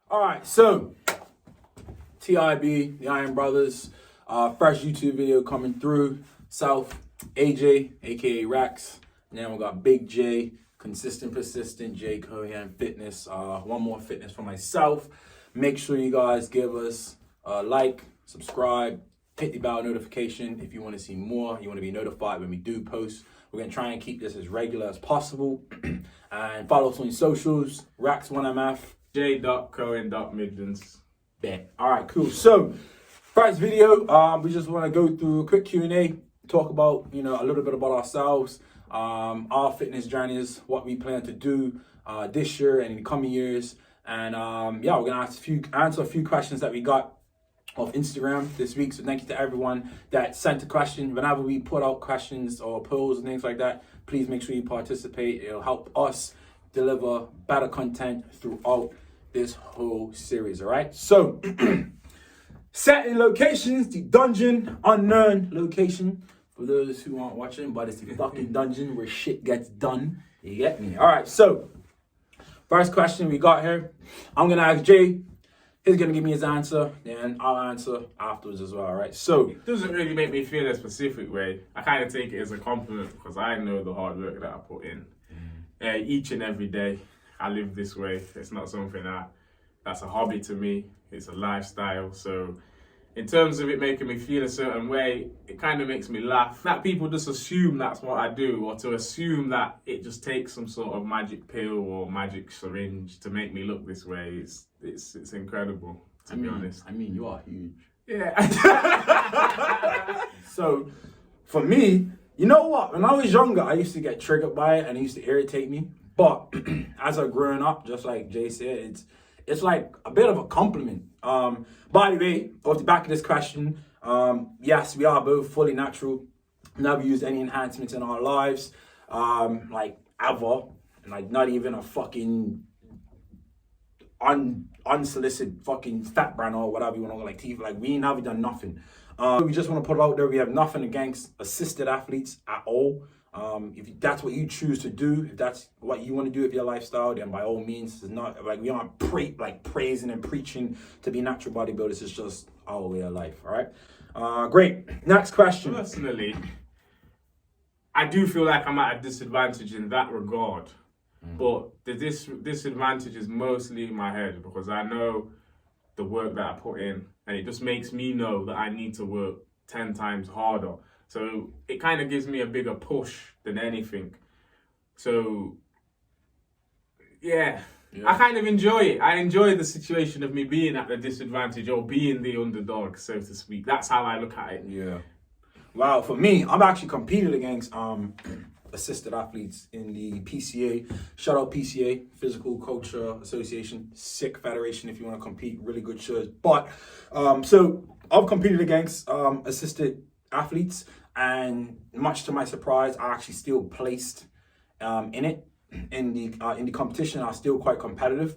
All right, so TIB, the Iron Brothers, fresh YouTube video coming through. South, AJ, aka Rax. Now we got Big J, consistent, persistent, J Cohen Fitness. One more fitness for myself. Make sure you guys give us a like, subscribe, hit the bell notification if you want to see more. You want to be notified when we do post. We're going to try and keep this as regular as possible. And follow us on your socials, Rax1MF. J.Cohen.Midlands. Bet. All right, cool. So, first video, we just want to go through a quick Q&A, talk about, a little bit about ourselves, our fitness journeys, what we plan to do this year and in the coming years. And we're going to answer a few questions that we got off Instagram this week. So thank you to everyone that sent a question. Whenever we put out questions or polls and things like that, please make sure you participate. It'll help us deliver better content throughout this whole series, all right? So, setting locations, the Dungeon Unknown location. For those who aren't watching, but it's the fucking dungeon where shit gets done. You get me? All right, so, first question we got here. I'm going to ask Jay. He's going to give me his answer, and I'll answer afterwards as well, all right? So, It doesn't really make me feel a specific way. I kind of take it as a compliment because I know the hard work that I put in. Each and every day, I live this way. It's not something that's a hobby to me. It's a lifestyle. So in terms of it making me feel a certain way, it kind of makes me laugh. That people just assume that's what I do, or to assume that it just takes some sort of magic pill or magic syringe to make me look this way. It's incredible, to be honest. I mean, you are huge. Yeah. So, for me, you know what? When I was younger, I used to get triggered by it and it used to irritate me. But as I've grown up, just like Jay said, it's like a bit of a compliment. By the way, off the back of this question, yes, we are both fully natural. Never used any enhancements in our lives, like ever. Like not even a fucking unsolicited fucking fat brand or whatever you want to like TV. Like we ain't never done nothing. We just want to put it out there. We have nothing against assisted athletes at all. If that's what you choose to do, if that's what you want to do with your lifestyle, then by all means, it's not like we aren't praising and preaching to be natural bodybuilders. It's just our way of life. All right. Great. Next question. Personally, I do feel like I'm at a disadvantage in that regard. But the disadvantage is mostly in my head because I know the work that I put in, and it just makes me know that I need to work 10 times harder. So it kind of gives me a bigger push than anything. So, yeah, I kind of enjoy it. I enjoy the situation of me being at the disadvantage or being the underdog, so to speak. That's how I look at it. Yeah. Wow, for me, I've actually competed against assisted athletes in the PCA. Shout out PCA, Physical Culture Association. Sick federation if you want to compete. Really good shows. But, so I've competed against assisted athletes, and much to my surprise, I actually still placed in it. In the competition, I was still quite competitive.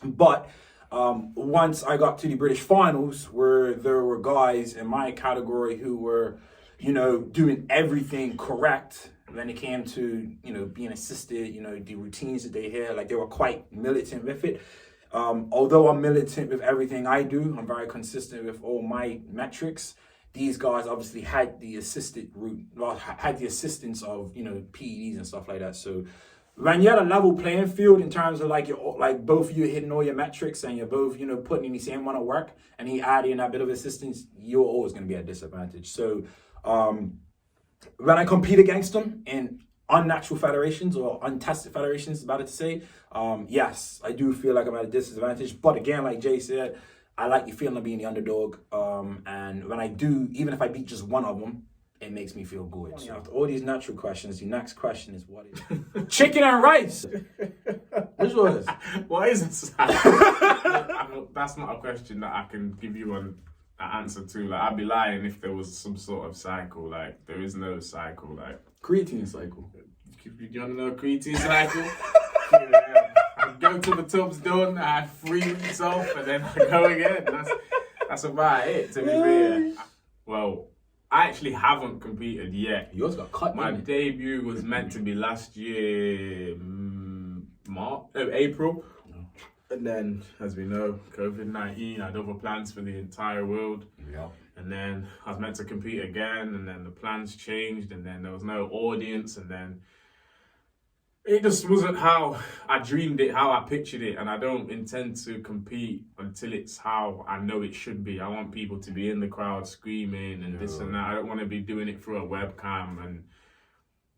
But once I got to the British finals, where there were guys in my category who were, doing everything correct when it came to, being assisted, the routines that they had, like they were quite militant with it. Although I'm militant with everything I do, I'm very consistent with all my metrics. These guys obviously had the assisted route, had the assistance of, PEDs and stuff like that. So when you're at a level playing field in terms of both of you hitting all your metrics and you're both, putting in the same amount of work and he adding that bit of assistance, you're always going to be at a disadvantage. So when I compete against them in unnatural federations or untested federations, about it to say, yes, I do feel like I'm at a disadvantage. But again, like Jay said, I like the feeling of being the underdog. And when I do, even if I beat just one of them, it makes me feel good. So after all these natural questions, the next question is what is chicken and rice? Which was? What is it? That's not a question that I can give you an answer to. Like I'd be lying if there was some sort of cycle. Like there is no cycle. Like creatine cycle. Do you want to know a creatine cycle? Yeah. I go to the tub's done. I have 3 weeks off, and then I go again. That's about it. To be fair, well, I actually haven't competed yet. Yours got cut. My debut was meant to be last year, April. And then, as we know, COVID-19 had other plans for the entire world. Yeah. And then I was meant to compete again, and then the plans changed, and then there was no audience, and then it just wasn't how I dreamed it, how I pictured it, and I don't intend to compete until it's how I know it should be. I want people to be in the crowd screaming and this and that. I don't want to be doing it through a webcam and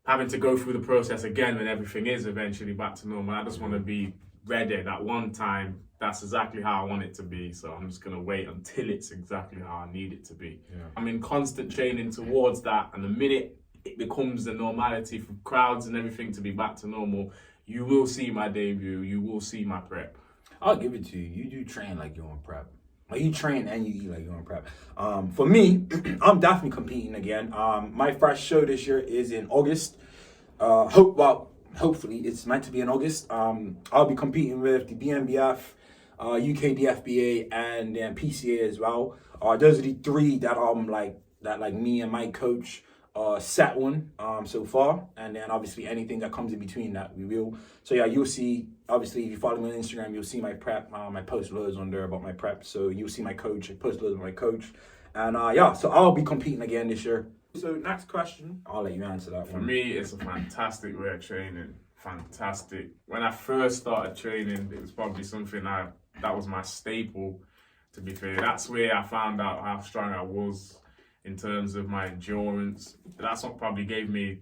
having to go through the process again when everything is eventually back to normal. I just want to be ready that one time. That's exactly how I want it to be. So I'm just going to wait until it's exactly how I need it to be. Yeah. I'm in constant training towards that. And the minute it becomes the normality for crowds and everything to be back to normal, you will see my debut. You will see my prep. I'll give it to you. You do train like you're on prep. Like you train and you eat like you're on prep. For me, I'm definitely competing again. My first show this year is in August. Hopefully it's meant to be in August. I'll be competing with the BNBF, UK DFBA, and then PCA as well. Those are the three that me and my coach set on so far, and then obviously anything that comes in between that we will. So yeah, you'll see. Obviously, if you follow me on Instagram, you'll see my prep. My post loads on there about my prep. So you'll see my coach. I post loads about my coach, and so I'll be competing again this year. So next question, I'll let you answer that For one. me, it's a fantastic way of training. Fantastic. When I first started training, it was probably something that was my staple, to be fair. That's where I found out how strong I was in terms of my endurance. That's what probably gave me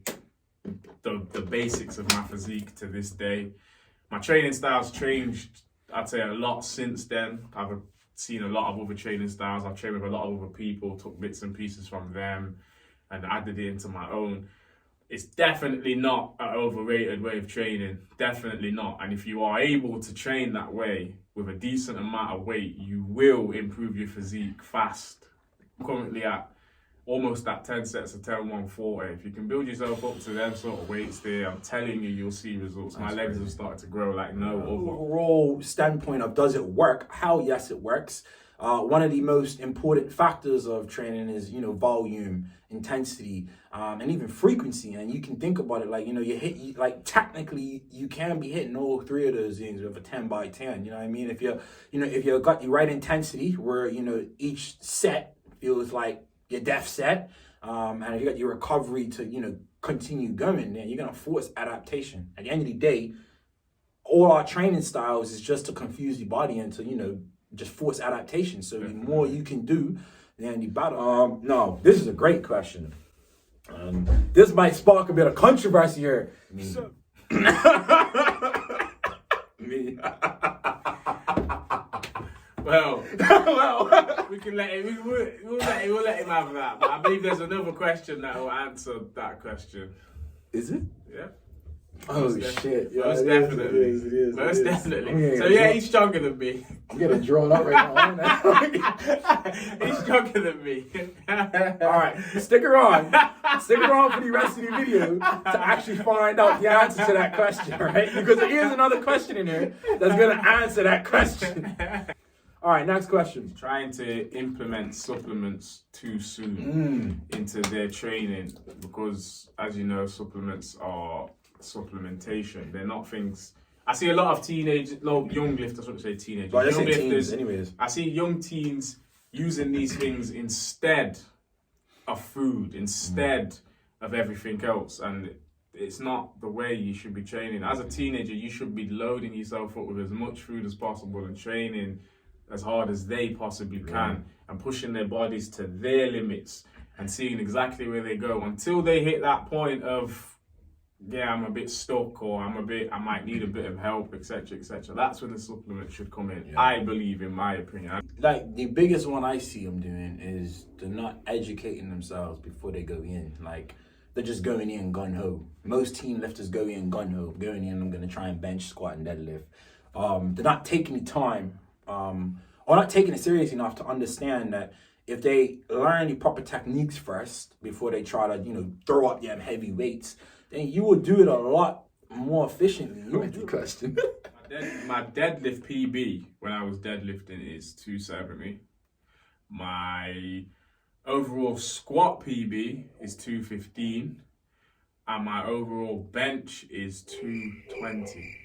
the basics of my physique to this day. My training style's changed, I'd say, a lot since then. I've seen a lot of other training styles. I've trained with a lot of other people, took bits and pieces from them, and added it into my own. It's definitely not an overrated way of training. Definitely not. And if you are able to train that way with a decent amount of weight, you will improve your physique fast. I'm currently at almost at 10 sets of 10, 140. If you can build yourself up to them sort of weights there, I'm telling you, you'll see results. My legs have started to grow like no other. Overall standpoint of does it work? How yes, it works. One of the most important factors of training is, volume, intensity, and even frequency. And you can think about it like, technically you can be hitting all three of those things with a 10 by 10. You know what I mean? If you've got the right intensity where, each set feels like your death set, and if you got your recovery to, continue going, then you're going to force adaptation. At the end of the day, all our training styles is just to confuse the body into, just force adaptation. So the more you can do, then the better. No, this is a great question. This might spark a bit of controversy here. Well, we can let him. We'll let him have that. But I believe there's another question that will answer that question. Is it? Yeah. Oh shit! Yeah, Most definitely. It is. Most definitely. So yeah, he's stronger than me. I'm getting drawn up right now. He's stronger than me. All right, stick around. Stick around for the rest of the video to actually find out the answer to that question, right? Because there is another question in here that's gonna answer that question. All right, next question. Trying to implement supplements too soon into their training because, as you know, supplements are supplementation. They're not things. I see a lot of young lifters. I shouldn't say teenagers. But young lifters, teens, anyways. I see young teens using these things instead of food, instead of everything else, and it's not the way you should be training. As a teenager, you should be loading yourself up with as much food as possible and training as hard as they possibly can and pushing their bodies to their limits and seeing exactly where they go until they hit that point of, I'm a bit stuck or I might need a bit of help, etc., etc. That's when the supplement should come in, I believe, in my opinion. Like, the biggest one I see them doing is they're not educating themselves before they go in. Like, they're just going in gun-ho. Most team lifters go in gun-ho. Going in, I'm going to try and bench, squat, and deadlift. They're not taking the time or not taking it serious enough to understand that if they learn the proper techniques first before they try to, throw up them heavy weights, then you will do it a lot more efficiently. The question. My deadlift PB when I was deadlifting is 270. My overall squat PB is 215. And my overall bench is 220.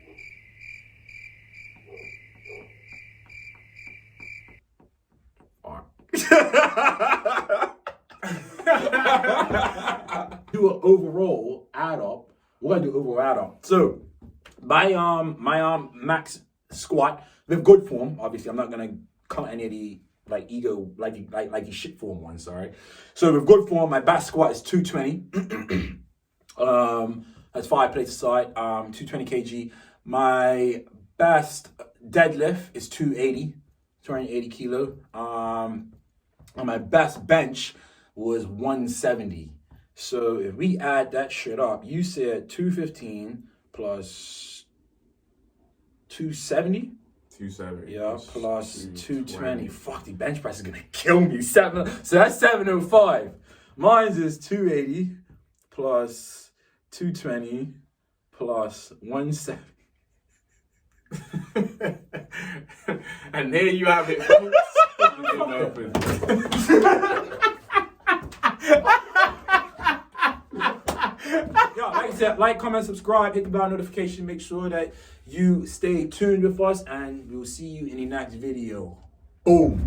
Do an overall add up. We're gonna do overall add up. So my max squat with good form. Obviously, I'm not gonna count any of the like ego like shit form ones. All right. So with good form, my back squat is 220. That's 5 plates aside. 220 kg. My best deadlift is 280 kilo. And my best bench was 170. So if we add that shit up, you said 215 plus 270? 270. Yeah, plus 220. Fuck, the bench press is gonna kill me. So that's 705. Mine's is 280 plus 220 plus 170. And there you have it, folks. Yeah, like I said, like, comment, subscribe, hit the bell notification. Make sure that you stay tuned with us, and we'll see you in the next video. Boom.